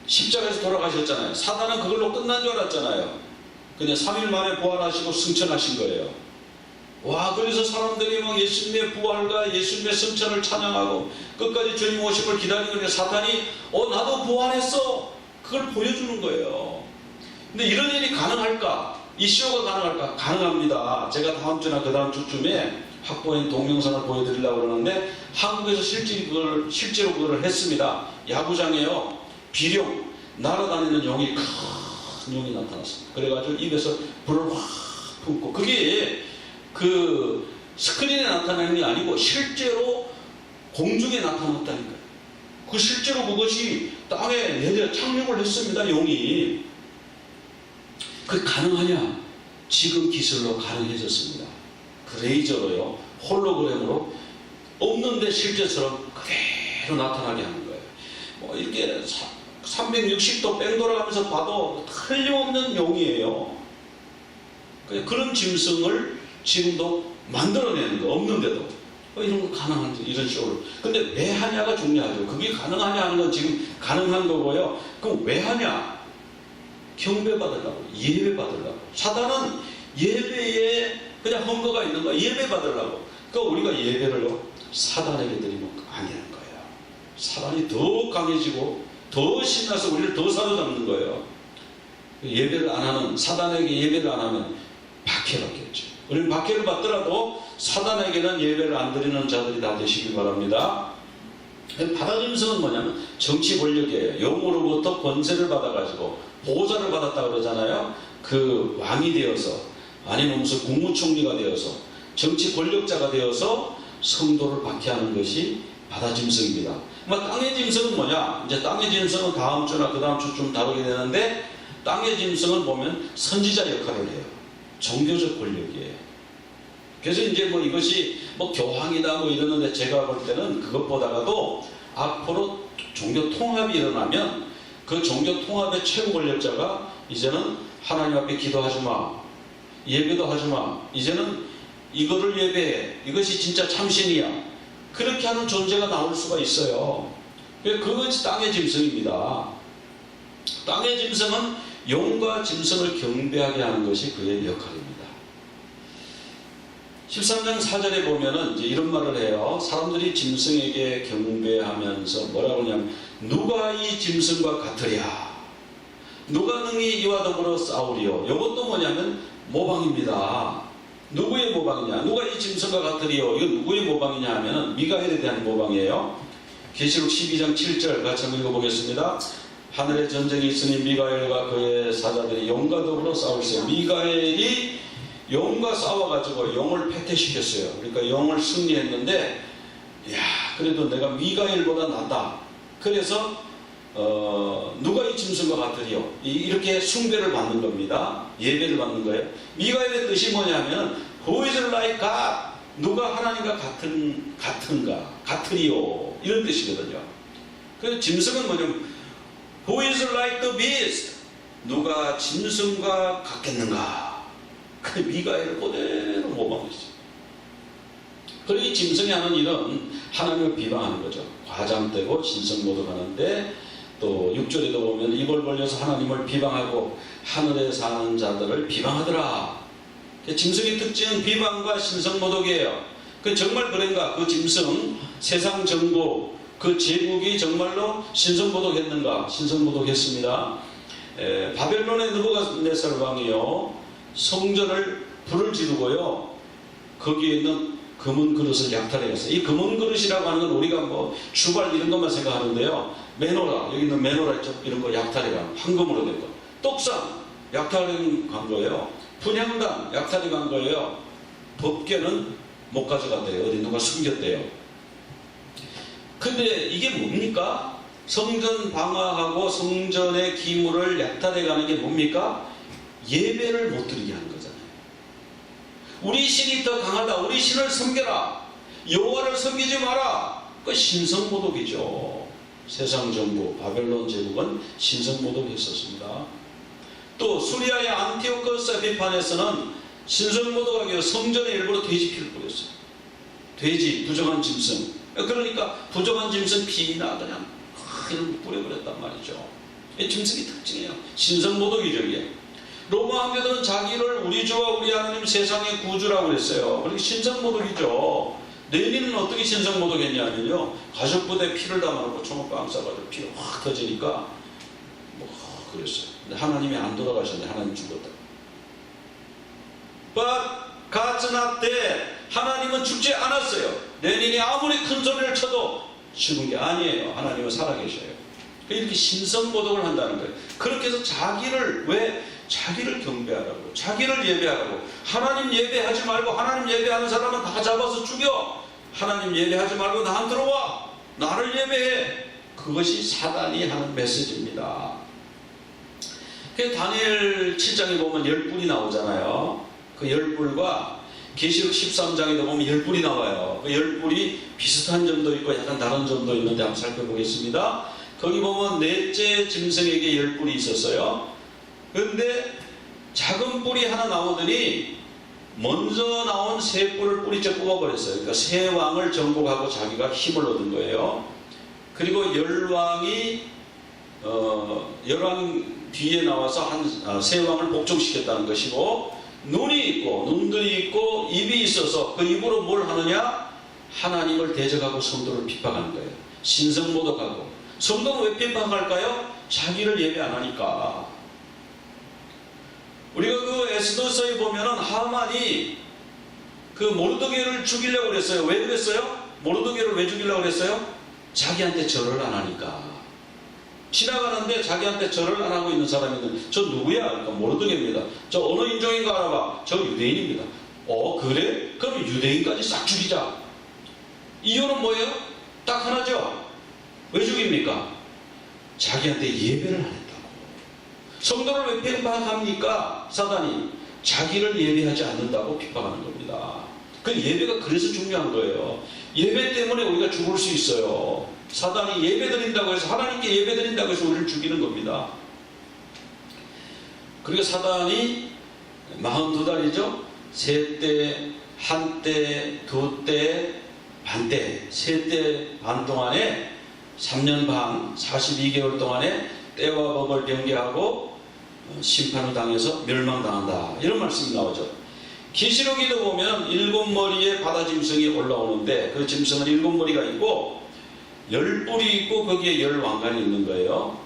십자가에서 돌아가셨잖아요. 사단은 그걸로 끝난 줄 알았잖아요. 그냥 3일 만에 부활하시고 승천하신 거예요. 와, 그래서 사람들이 막 예수님의 부활과 예수님의 승천을 찬양하고 끝까지 주님 오심을 기다리는 사탄이 나도 부활했어, 그걸 보여주는 거예요. 근데 이런 일이 가능할까? 이 쇼가 가능할까? 가능합니다. 제가 다음 주나 그 다음 주쯤에 확보한 동영상을 보여드리려고 그러는데 한국에서 실제로 그걸 했습니다. 야구장에요, 비룡, 날아다니는 용이, 큰 용이 나타났습니다. 그래가지고 입에서 불을 확 품고, 그게 그 스크린에 나타나는 게 아니고 실제로 공중에 나타났다니까요. 그 실제로 그것이 땅에 내려 착륙을 했습니다. 용이. 그게 가능하냐? 지금 기술로 가능해졌습니다. 그 레이저로요, 홀로그램으로 없는데 실제처럼 그대로 나타나게 하는 거예요. 뭐 이렇게 360도 뺑 돌아가면서 봐도 틀림없는 용이에요. 그런 짐승을 지금도 만들어내는 거, 없는데도 이런 거 가능한지, 이런 쇼를. 근데 왜 하냐가 중요하죠. 그게 가능하냐 하는 건 지금 가능한 거고요. 그럼 왜 하냐? 경배받으려고, 예배받으려고. 사단은 예배에 그냥 헌거가 있는 거야. 예배받으려고. 그러니까 우리가 예배를 사단에게 드리면 아니라는 거예요. 사단이 더 강해지고 더 신나서 우리를 더 사로잡는 거예요. 예배를 안 하는, 사단에게 예배를 안 하면 박해받겠죠. 우리는 박해를 받더라도 사단에게는 예배를 안 드리는 자들이 다 되시길 바랍니다. 바다짐승은 뭐냐면 정치 권력이에요. 용으로부터 권세를 받아가지고 보호자를 받았다 그러잖아요. 그 왕이 되어서, 아니면 무슨 국무총리가 되어서, 정치 권력자가 되어서 성도를 박해하는 것이 바다짐승입니다. 땅의 짐승은 뭐냐? 이제 땅의 짐승은 다음 주나 그 다음 주쯤 다루게 되는데, 땅의 짐승은 보면 선지자 역할을 해요. 종교적 권력이에요. 그래서 이제 뭐 이것이 뭐 교황이다 뭐 이러는데, 제가 볼 때는 그것보다가도 앞으로 종교 통합이 일어나면 그 종교 통합의 최고 권력자가 이제는 하나님 앞에 기도하지 마, 예배도 하지 마, 이제는 이거를 예배해, 이것이 진짜 참신이야, 그렇게 하는 존재가 나올 수가 있어요. 그것이 땅의 짐승입니다. 땅의 짐승은 용과 짐승을 경배하게 하는 것이 그의 역할입니다. 13장 4절에 보면은 이제 이런 말을 해요. 사람들이 짐승에게 경배하면서 뭐라고 하냐면, 누가 이 짐승과 같으랴, 누가 능히 이와 더불어 싸우리요. 이것도 뭐냐면 모방입니다. 누구의 모방이냐? 누가 이 짐승과 같으리요? 이건 누구의 모방이냐 하면은 미가엘에 대한 모방이에요. 계시록 12장 7절 같이 한번 읽어보겠습니다. 하늘에 전쟁이 있으니 미가엘과 그의 사자들이 용과 더불어 싸울세. 미가엘이 용과 싸워가지고 용을 패퇴시켰어요. 그러니까 용을 승리했는데, 야, 그래도 내가 미가엘보다 낫다. 그래서 누가 이 짐승과 같으리요? 이렇게 숭배를 받는 겁니다. 예배를 받는 거예요. 미가엘의 뜻이 뭐냐면 Who is like God? 누가 하나님과 같은가? 같으리요? 이런 뜻이거든요. 그래서 짐승은 뭐냐면 Who is like the beast? 누가 짐승과 같겠는가? 그 미가엘을 그대로 모방했어요. 그리고 이 짐승이 하는 일은 하나님을 비방하는 거죠. 과장되고 신성모독하는데, 또 6절에도 보면 입을 벌려서 하나님을 비방하고 하늘에 사는 자들을 비방하더라. 짐승의 특징은 비방과 신성모독이에요. 정말 그런가? 그 짐승, 세상 정부, 그 제국이 정말로 신성모독했는가? 신성모독했습니다. 바벨론의 느부갓네살 왕이요, 성전을 불을 지르고요, 거기에 있는 금은 그릇을 약탈해갔어요. 이 금은 그릇이라고 하는 건 우리가 뭐 주발 이런 것만 생각하는데요, 메노라, 여기 있는 메노라 쪽 이런 거 약탈해간 황금으로 된 거, 떡상 약탈해 간 거예요. 분향단 약탈해 간 거예요. 법궤는 못 가져갔대요. 어디 누가 숨겼대요. 근데 이게 뭡니까? 성전 방화하고 성전의 기물을 약탈해 가는 게 뭡니까? 예배를 못 드리게 하는 거잖아요. 우리 신이 더 강하다. 우리 신을 섬겨라. 여호와를 섬기지 마라. 그 신성모독이죠. 세상 정부 바벨론 제국은 신성모독했었습니다. 또 수리아의 안티오코스 에피판에서는 신성모독하기 위해서 성전에 일부러 돼지 피를 뿌렸어요. 돼지, 부정한 짐승. 그러니까 부정한 짐승 피나 그냥 뿌려버렸단 말이죠. 이 짐승의 특징이에요. 신성모독이죠, 이게. 로마 황제들은 자기를 우리 주와 우리 하나님 세상의 구주라고 그랬어요. 그러니까 신성모독이죠. 레닌은 어떻게 신성모독했냐면요, 가족부대에 피를 담아놓고 총을 빵 쏴가지고 피가 확 터지니까 뭐 그랬어요. 근데 하나님이 안 돌아가셨는데 하나님 죽었다. But God's not dead. 하나님은 죽지 않았어요. 레닌이 아무리 큰 소리를 쳐도 죽은 게 아니에요. 하나님은 살아계셔요. 이렇게 신성모독을 한다는 거예요. 그렇게 해서 자기를, 왜? 자기를 경배하라고, 자기를 예배하라고. 하나님 예배하지 말고, 하나님 예배하는 사람은 다 잡아서 죽여. 하나님 예배하지 말고 나한테 들어와, 나를 예배해. 그것이 사단이 하는 메시지입니다. 다니엘 7장에 보면 10뿔이 나오잖아요. 그 10뿔과 계시록 13장에도 보면 10뿔이 나와요. 그 10뿔이 비슷한 점도 있고 약간 다른 점도 있는데 한번 살펴보겠습니다. 거기 보면 넷째 짐승에게 10뿔이 있었어요. 그런데 작은 뿔이 하나 나오더니 먼저 나온 세 뿔을 뿌리째 뽑아버렸어요. 그러니까 세 왕을 정복하고 자기가 힘을 얻은 거예요. 그리고 열왕 뒤에 나와서 세 왕을 복종시켰다는 것이고, 눈이 있고 눈들이 있고 입이 있어서 그 입으로 뭘 하느냐? 하나님을 대적하고 성도를 핍박하는 거예요. 신성모독하고. 성도는 왜 핍박할까요? 자기를 예배 안 하니까. 우리가 그 에스더서에 보면은 하만이 그 모르드게를 죽이려고 그랬어요. 왜 그랬어요? 모르드게를 왜 죽이려고 그랬어요? 자기한테 절을 안 하니까. 지나가는데 자기한테 절을 안 하고 있는 사람이 있는데, 저 누구야? 그러니까 모르드게입니다. 저 어느 인종인가 알아봐. 저 유대인입니다. 그래? 그럼 유대인까지 싹 죽이자. 이유는 뭐예요? 딱 하나죠. 왜 죽입니까? 자기한테 예배를 안 했다고. 성도를 왜 핍박합니까? 사단이 자기를 예배하지 않는다고 핍박하는 겁니다. 그 예배가 그래서 중요한 거예요. 예배 때문에 우리가 죽을 수 있어요. 사단이 예배 드린다고 해서, 하나님께 예배 드린다고 해서 우리를 죽이는 겁니다. 그리고 사단이 42달이죠. 세 때, 한 때, 두 때, 반 때, 세 때 반 동안에 3년 반, 42개월 동안에 때와 법을 변개하고 심판을 당해서 멸망당한다. 이런 말씀이 나오죠. 계시록에도 보면 7머리의 바다 짐승이 올라오는데, 그 짐승은 7머리가 있고 10뿔이 있고 거기에 10왕관이 있는 거예요.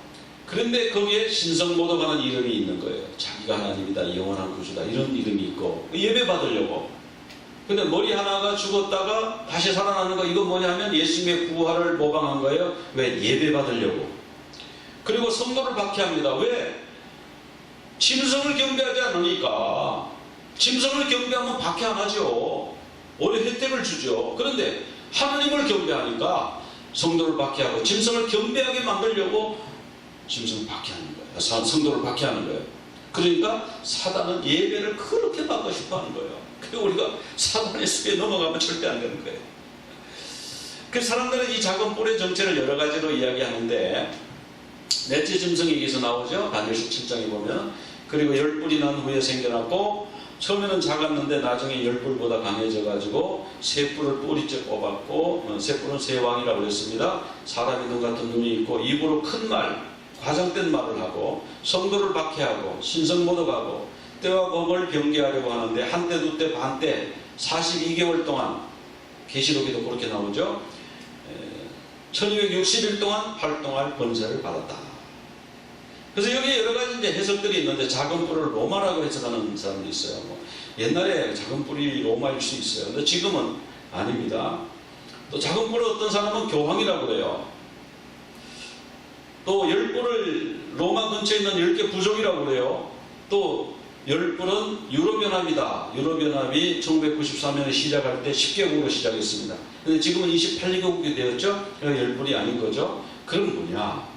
그런데 거기에 신성모독하는 이름이 있는 거예요. 자기가 하나님이다, 영원한 구주다, 이런 이름이 있고 예배 받으려고. 근데 머리 하나가 죽었다가 다시 살아나는 거, 이건 뭐냐면 예수님의 부활을 모방한 거예요. 왜? 예배 받으려고. 그리고 성도를 박해합니다. 왜? 짐승을 경배하지 않으니까. 짐승을 경배하면 박해 안 하죠. 오히려 혜택을 주죠. 그런데 하나님을 경배하니까 성도를 박해하고, 짐승을 경배하게 만들려고 짐승을 박해하는 거예요. 성도를 박해하는 거예요. 그러니까 사단은 예배를 그렇게 받고 싶어 하는 거예요. 그리고 우리가 사단의 숲에 넘어가면 절대 안 되는 거예요. 그 사람들은 이 작은 뿔의 정체를 여러 가지로 이야기하는데, 넷째 짐승이 여기서 나오죠. 다니엘서 7장에 보면. 그리고 10뿔이 난 후에 생겨났고, 처음에는 작았는데 나중에 10뿔보다 강해져가지고 세 뿔을 뿌리째 뽑았고, 세 뿔은 세 왕이라고 그랬습니다. 사람의 눈 같은 눈이 있고 입으로 큰 말, 과장된 말을 하고 성도를 박해하고 신성모독하고 때와 법을 경계하려고 하는데 한때 두때 반때 42개월 동안, 계시록에도 그렇게 나오죠. 1260일 동안 활동할 권세를 받았다. 그래서 여기에 여러 가지 이제 해석들이 있는데, 작은 뿔을 로마라고 해석하는 사람도 있어요. 옛날에 작은 뿔이 로마일 수 있어요. 근데 지금은 아닙니다. 또 작은 뿔을 어떤 사람은 교황이라고 그래요. 또 10뿔을 로마 근처에 있는 10개 부족이라고 그래요. 또 10뿔은 유럽연합이다. 유럽연합이 1993년에 시작할 때 10개국으로 시작했습니다. 근데 지금은 28개국이 되었죠. 그러니까 10뿔이 아닌 거죠. 그럼 뭐냐?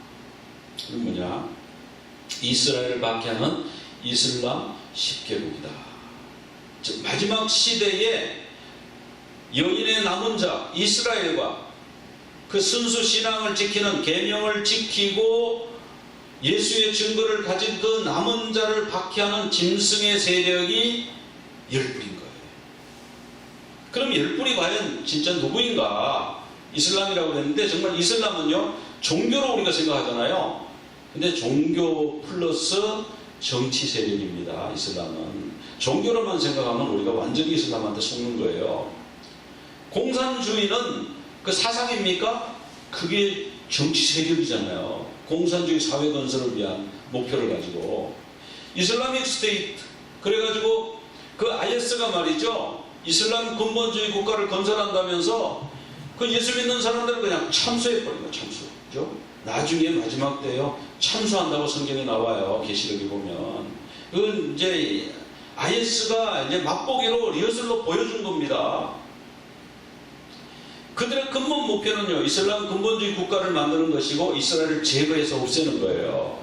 이스라엘을 박해하는 이슬람 10개국이다. 즉 마지막 시대에 여인의 남은 자 이스라엘과 그 순수 신앙을 지키는, 계명을 지키고 예수의 증거를 가진 그 남은 자를 박해하는 짐승의 세력이 10뿔인 거예요. 그럼 10뿔이 과연 진짜 누구인가? 이슬람이라고 했는데, 정말 이슬람은요, 종교로 우리가 생각하잖아요. 근데 종교 플러스 정치 세력입니다. 이슬람은 종교로만 생각하면 우리가 완전히 이슬람한테 속는 거예요. 공산주의는 그 사상입니까? 그게 정치 세력이잖아요. 공산주의 사회 건설을 위한 목표를 가지고 이슬라믹 스테이트, 그래가지고 그 IS가 말이죠, 이슬람 근본주의 국가를 건설한다면서 그 예수 믿는 사람들은 그냥 참수해버린 거예요. 참수. 그죠? 나중에 마지막 때요, 참수한다고 성경에 나와요. 계시록에 보면. 그건 이제 IS가 이제 맛보기로 리허설로 보여준 겁니다. 그들의 근본 목표는요, 이슬람 근본주의 국가를 만드는 것이고 이스라엘을 제거해서 없애는 거예요.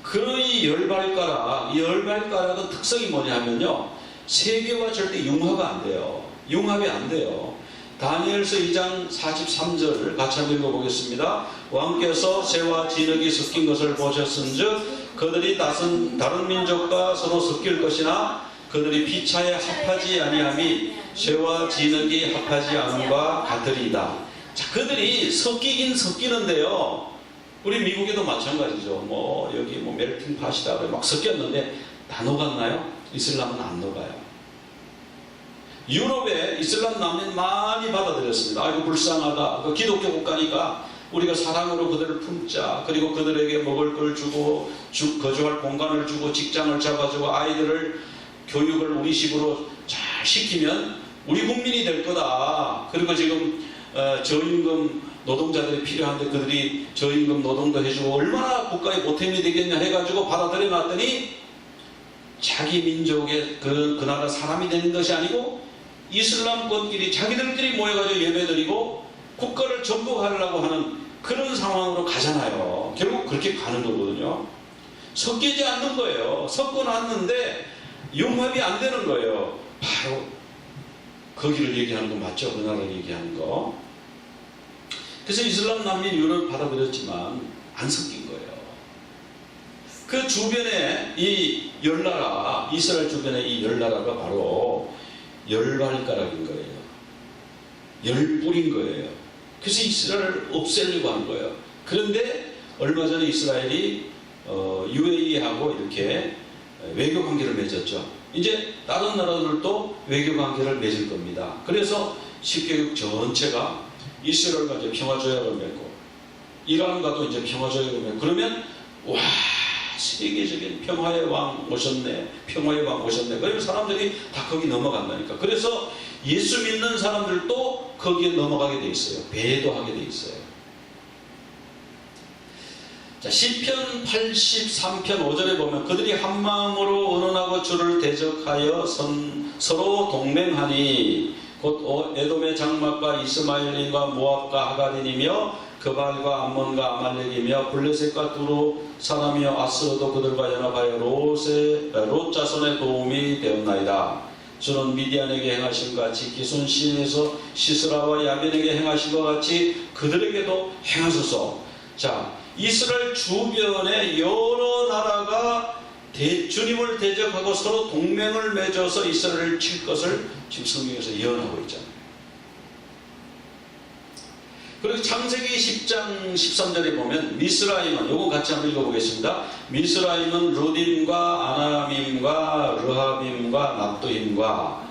그런 이 열발가락은 특성이 뭐냐 하면요, 세계와 절대 융화가 안 돼요. 융합이 안 돼요. 다니엘서 2장 43절 같이 한번 읽어보겠습니다. 왕께서 새와 진흙이 섞인 것을 보셨은즉 그들이 다른 민족과 서로 섞일 것이나 그들이 피차에 합하지 아니함이 새와 진흙이 합하지 않음과 같으리이다. 자, 그들이 섞이긴 섞이는데요, 우리 미국에도 마찬가지죠. 여기 멜팅팟이다 막 섞였는데 다 녹았나요? 이슬람은 안 녹아요. 유럽에 이슬람 난민 많이 받아들였습니다. 아이고 불쌍하다. 그 기독교 국가니까 우리가 사랑으로 그들을 품자. 그리고 그들에게 먹을 걸 주고 거주할 공간을 주고 직장을 잡아주고 아이들을 교육을 우리식으로 잘 시키면 우리 국민이 될 거다. 그리고 지금 저임금 노동자들이 필요한데 그들이 저임금 노동도 해주고 얼마나 국가의 보탬이 되겠냐 해가지고 받아들여 놨더니 자기 민족의 그 나라 사람이 되는 것이 아니고 이슬람권끼리 자기들끼리 모여가지고 예배드리고 국가를 전복하려고 하는 그런 상황으로 가잖아요. 결국 그렇게 가는 거거든요. 섞이지 않는 거예요. 섞어놨는데 융합이 안 되는 거예요. 바로 거기를 얘기하는 거 맞죠? 그 나라를 얘기하는 거. 그래서 이슬람 난민 유럽을 받아들였지만 안 섞인 거예요. 그 주변에 이 열나라, 이스라엘 주변에 이 열나라가 바로 열발가락인 거예요. 열뿔인 거예요. 그래서 이스라엘을 없애려고 한 거예요. 그런데 얼마 전에 이스라엘이 UAE하고 이렇게 외교 관계를 맺었죠. 이제 다른 나라들도 외교 관계를 맺을 겁니다. 그래서 10개국 전체가 이스라엘과 이제 평화조약을 맺고 이란과도 이제 평화조약을 맺고 그러면 와, 세계적인 평화의 왕 오셨네, 평화의 왕 오셨네. 그러면 사람들이 다 거기 넘어간다니까. 그래서 예수 믿는 사람들도 거기에 넘어가게 돼 있어요. 배도하게 돼 있어요. 자, 시편 83편 5절에 보면 그들이 한 마음으로 언언하고 주를 대적하여 서로 동맹하니 곧 에돔의 장막과 이스마엘인과 모압과 하가딘이며 그발과 암몬과 아말렉이며 블레셋과 두로 사람이여 아스로도 그들과 연합하여 롯 자손의 도움이 되었나이다. 주는 미디안에게 행하신 것 같이 기손 시내에서 시스라와 야벤에게 행하신 것 같이 그들에게도 행하소서. 자, 이스라엘 주변에 여러 나라가 주님을 대적하고 서로 동맹을 맺어서 이스라엘을 칠 것을 지금 성경에서 예언하고 있잖아요. 그리고 창세기 10장 13절에 보면 미스라임은, 요거 같이 한번 읽어보겠습니다. 미스라임은 루딤과 아나밈과 르하빔과 납도임과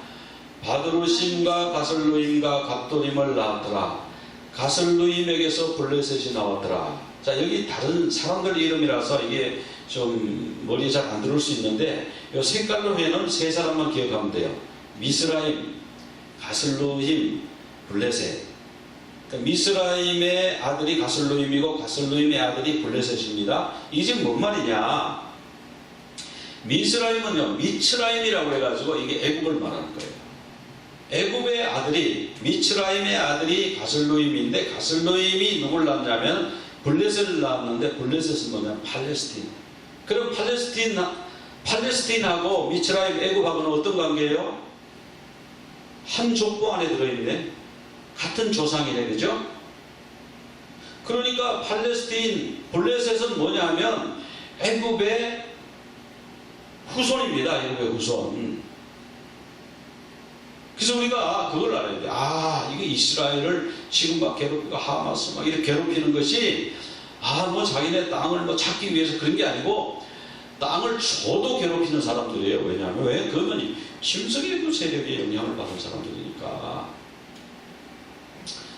바드루심과 가슬루임과 갑도림을 낳았더라. 가슬루임에게서 블레셋이 나왔더라. 자, 여기 다른 사람들 이름이라서 이게 좀 머리에 잘 안 들어올 수 있는데, 이 색깔로 해놓은 세 사람만 기억하면 돼요. 미스라임, 가슬루임, 블레셋. 그러니까 미스라임의 아들이 가슬루임이고 가슬루임의 아들이 블레셋입니다. 이게 지금 뭔 말이냐? 미스라임은요, 미츠라임이라고 해가지고 이게 애굽을 말하는 거예요. 애굽의 아들이, 미츠라임의 아들이 가슬루임인데, 가슬루임이 누굴 낳냐면 블레셋을 낳았는데, 블레셋은 뭐냐? 팔레스틴. 그럼 팔레스틴하고 미츠라임, 애굽하고는 어떤 관계예요? 한 족보 안에 들어있네. 같은 조상이네, 그죠? 그러니까 팔레스틴, 블레셋은 뭐냐 하면 애굽의 후손입니다. 애굽의 후손. 그래서 우리가 그걸 알아야 돼. 이게 이스라엘을 지금 막 괴롭히고 하마스 막 이렇게 괴롭히는 것이 뭐 자기네 땅을 뭐 찾기 위해서 그런 게 아니고, 땅을 줘도 괴롭히는 사람들이에요. 왜냐하면 왜? 그러면 짐승의 그 세력에 영향을 받은 사람들이니까.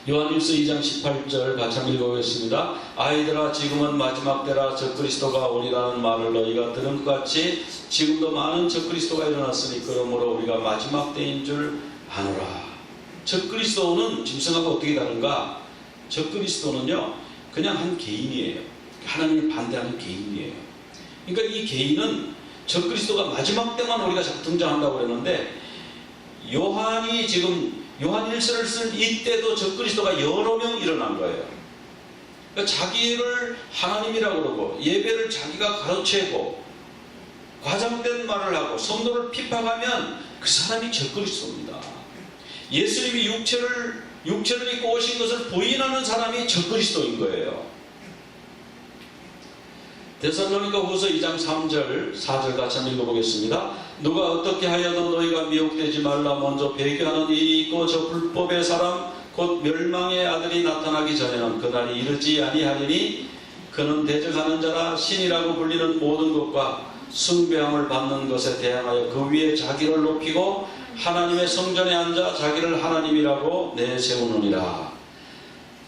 요한일서 2장 18절 같이 한번 읽어보겠습니다. 아이들아, 지금은 마지막 때라 적그리스도가 오리라는 말을 너희가 들은 것 같이 지금도 많은 적그리스도가 일어났으니 그러므로 우리가 마지막 때인 줄 아노라. 적그리스도는 짐승하고 어떻게 다른가? 적그리스도는요, 그냥 한 개인이에요. 하나님을 반대하는 개인이에요. 그러니까 이 개인은 적그리스도가 마지막 때만 우리가 등장한다고 그랬는데, 요한이 지금 요한 1서를 쓴 이때도 적그리스도가 여러 명 일어난 거예요. 그러니까 자기를 하나님이라고 그러고 예배를 자기가 가로채고 과장된 말을 하고 성도를 핍박하면 그 사람이 적그리스도입니다. 예수님이 육체를 입고 오신 것을 부인하는 사람이 적그리스도인 거예요. 데살로니가 후서 2장 3절 4절 같이 한번 읽어보겠습니다. 누가 어떻게 하여도 너희가 미혹되지 말라. 먼저 배교하는 일이 있고 저 불법의 사람 곧 멸망의 아들이 나타나기 전에는 그날이 이르지 아니하리니 그는 대적하는 자라 신이라고 불리는 모든 것과 숭배함을 받는 것에 대항하여 그 위에 자기를 높이고 하나님의 성전에 앉아 자기를 하나님이라고 내세우느니라.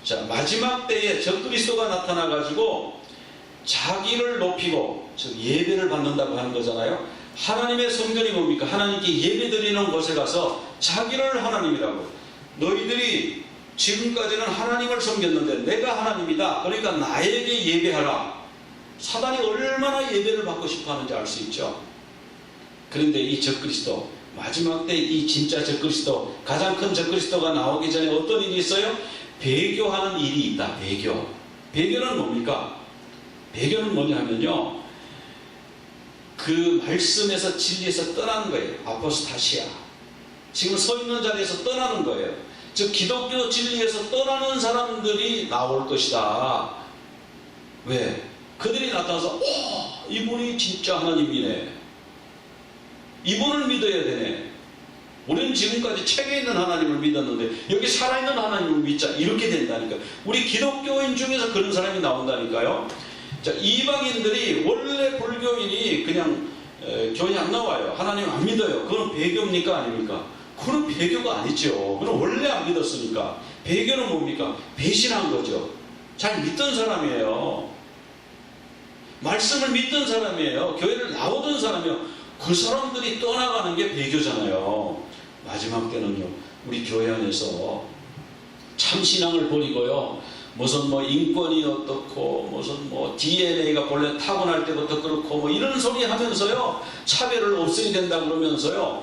자, 마지막 때에 적그리스도가 나타나가지고 자기를 높이고, 즉 예배를 받는다고 하는 거잖아요. 하나님의 성전이 뭡니까? 하나님께 예배드리는 곳에 가서 자기를 하나님이라고. 너희들이 지금까지는 하나님을 섬겼는데 내가 하나님이다. 그러니까 나에게 예배하라. 사단이 얼마나 예배를 받고 싶어 하는지 알 수 있죠. 그런데 이 적그리스도, 마지막 때 이 진짜 적그리스도, 가장 큰 적그리스도가 나오기 전에 어떤 일이 있어요? 배교하는 일이 있다. 배교는 뭡니까? 배교는 뭐냐 하면요, 그 말씀에서 진리에서 떠나는 거예요. 아포스타시아. 지금 서 있는 자리에서 떠나는 거예요. 즉 기독교 진리에서 떠나는 사람들이 나올 것이다. 왜? 그들이 나타나서 이분이 진짜 하나님이네. 이분을 믿어야 되네. 우리는 지금까지 책에 있는 하나님을 믿었는데 여기 살아있는 하나님을 믿자. 이렇게 된다니까. 우리 기독교인 중에서 그런 사람이 나온다니까요. 자, 이방인들이 원래 불교인이 그냥 교회 안 나와요. 하나님 안 믿어요. 그건 배교입니까? 아닙니까? 그건 배교가 아니죠. 그건 원래 안 믿었으니까. 배교는 뭡니까? 배신한 거죠. 잘 믿던 사람이에요. 말씀을 믿던 사람이에요. 교회를 나오던 사람이에요. 그 사람들이 떠나가는 게 배교잖아요. 마지막 때는요, 우리 교회 안에서 참신앙을 버리고요, 무슨 인권이 어떻고 무슨 DNA가 본래 타고날 때부터 그렇고 이런 소리 하면서요, 차별을 없애야 된다 그러면서요,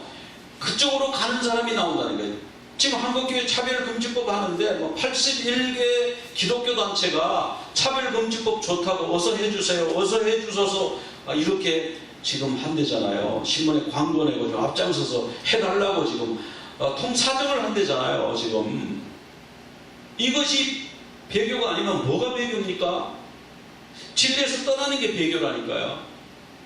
그쪽으로 가는 사람이 나온다는 거예요. 지금 한국교회 차별금지법 하는데 81개 기독교 단체가 차별금지법 좋다고 어서 해주세요, 어서 해주셔서 이렇게 지금 한대잖아요. 신문에 광고 내고 좀 앞장서서 해달라고 지금 통사정을 한대잖아요. 지금 이것이 배교가 아니면 뭐가 배교입니까? 진리에서 떠나는 게 배교라니까요.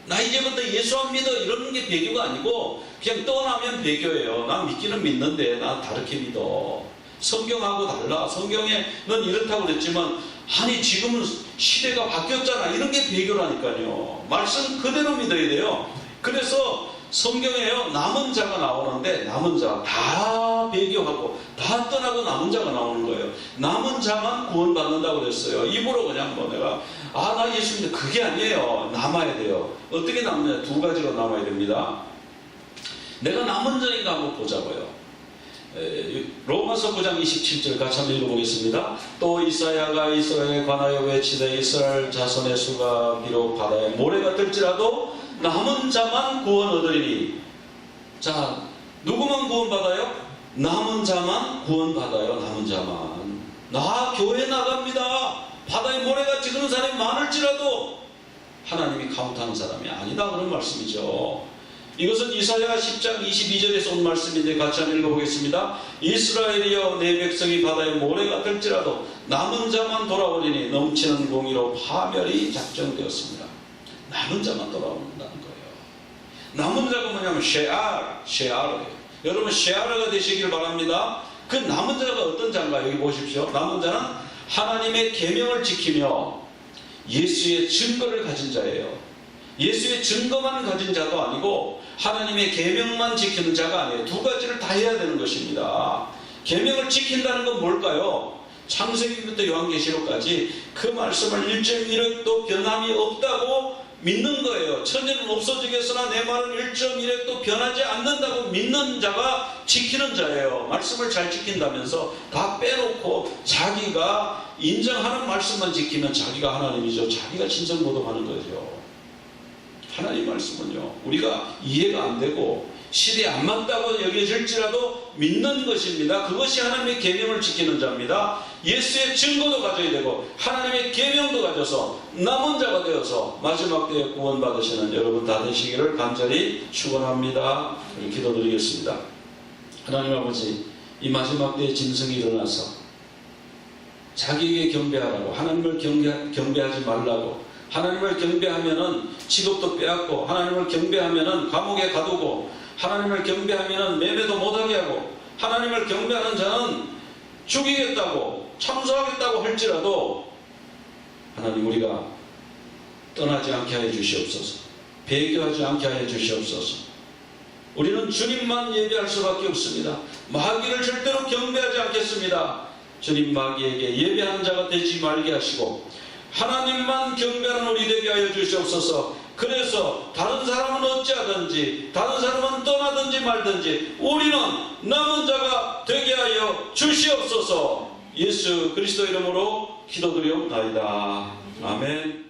나 이제부터 예수 안 믿어 이러는 게 배교가 아니고 그냥 떠나면 배교예요. 나 믿기는 믿는데 나 다르게 믿어. 성경하고 달라. 성경에는 이렇다고 그랬지만 아니 지금은 시대가 바뀌었잖아. 이런 게 배교라니까요. 말씀 그대로 믿어야 돼요. 그래서 성경에요 남은 자가 나오는데 남은 자 다 배교하고 다 떠나고 남은 자가 나오는 거예요. 남은 자만 구원받는다고 그랬어요. 입으로 그냥 뭐 내가 나 예수 믿어 그게 아니에요. 남아야 돼요. 어떻게 남느냐? 두 가지로 남아야 됩니다. 내가 남은 자인가 한번 보자고요. 로마서 9장 27절 같이 한번 읽어보겠습니다. 또 이사야가 이스라엘에 관하여 외치되 이스라엘 자손의 수가 비록 바다에 모래가 들지라도 남은 자만 구원 얻으리니. 자, 누구만 구원받아요? 남은 자만 구원받아요. 남은 자만. 나 교회 나갑니다. 바다에 모래같이 그런 사람이 많을지라도 하나님이 카운트하는 사람이 아니다 그런 말씀이죠. 이것은 이사야 10장 22절에서 온 말씀인데 같이 한번 읽어보겠습니다. 이스라엘이여 내 백성이 바다에 모래가 될지라도 남은 자만 돌아오리니 넘치는 공의로 파멸이 작정되었습니다. 남은 자만 돌아온다는 거예요. 남은 자가 뭐냐면 쉐아르예요. 여러분 쉐아르가 되시길 바랍니다. 그 남은 자가 어떤 자인가 여기 보십시오. 남은 자는 하나님의 계명을 지키며 예수의 증거를 가진 자예요. 예수의 증거만 가진 자도 아니고 하나님의 계명만 지키는 자가 아니에요. 두 가지를 다 해야 되는 것입니다. 계명을 지킨다는 건 뭘까요? 창세기부터 요한계시록까지 그 말씀을 1.1획도 변함이 없다고 믿는 거예요. 천년은 없어지겠으나 내 말은 1.1획도 변하지 않는다고 믿는 자가 지키는 자예요. 말씀을 잘 지킨다면서 다 빼놓고 자기가 인정하는 말씀만 지키면 자기가 하나님이죠. 자기가 진정보도하는 거죠. 하나님 말씀은요 우리가 이해가 안 되고 시대에 안 맞다고 여겨질지라도 믿는 것입니다. 그것이 하나님의 계명을 지키는 자입니다. 예수의 증거도 가져야 되고 하나님의 계명도 가져서 남은 자가 되어서 마지막 때에 구원받으시는 여러분 다 되시기를 간절히 축원합니다. 기도드리겠습니다. 하나님 아버지, 이 마지막 때에 짐승이 일어나서 자기에게 경배하라고, 하나님을 경배하지 말라고, 하나님을 경배하면은 직업도 빼앗고, 하나님을 경배하면은 감옥에 가두고, 하나님을 경배하면은 매매도 못하게 하고, 하나님을 경배하는 자는 죽이겠다고 참소하겠다고 할지라도 하나님 우리가 떠나지 않게 하여 주시옵소서. 배교하지 않게 하여 주시옵소서. 우리는 주님만 예배할 수밖에 없습니다. 마귀를 절대로 경배하지 않겠습니다. 주님 마귀에게 예배하는 자가 되지 말게 하시고 하나님만 경배하는 우리 되게 하여 주시옵소서. 그래서 다른 사람은 어찌하든지 다른 사람은 떠나든지 말든지 우리는 남은 자가 되게 하여 주시옵소서. 예수 그리스도 이름으로 기도드리옵나이다. 아멘.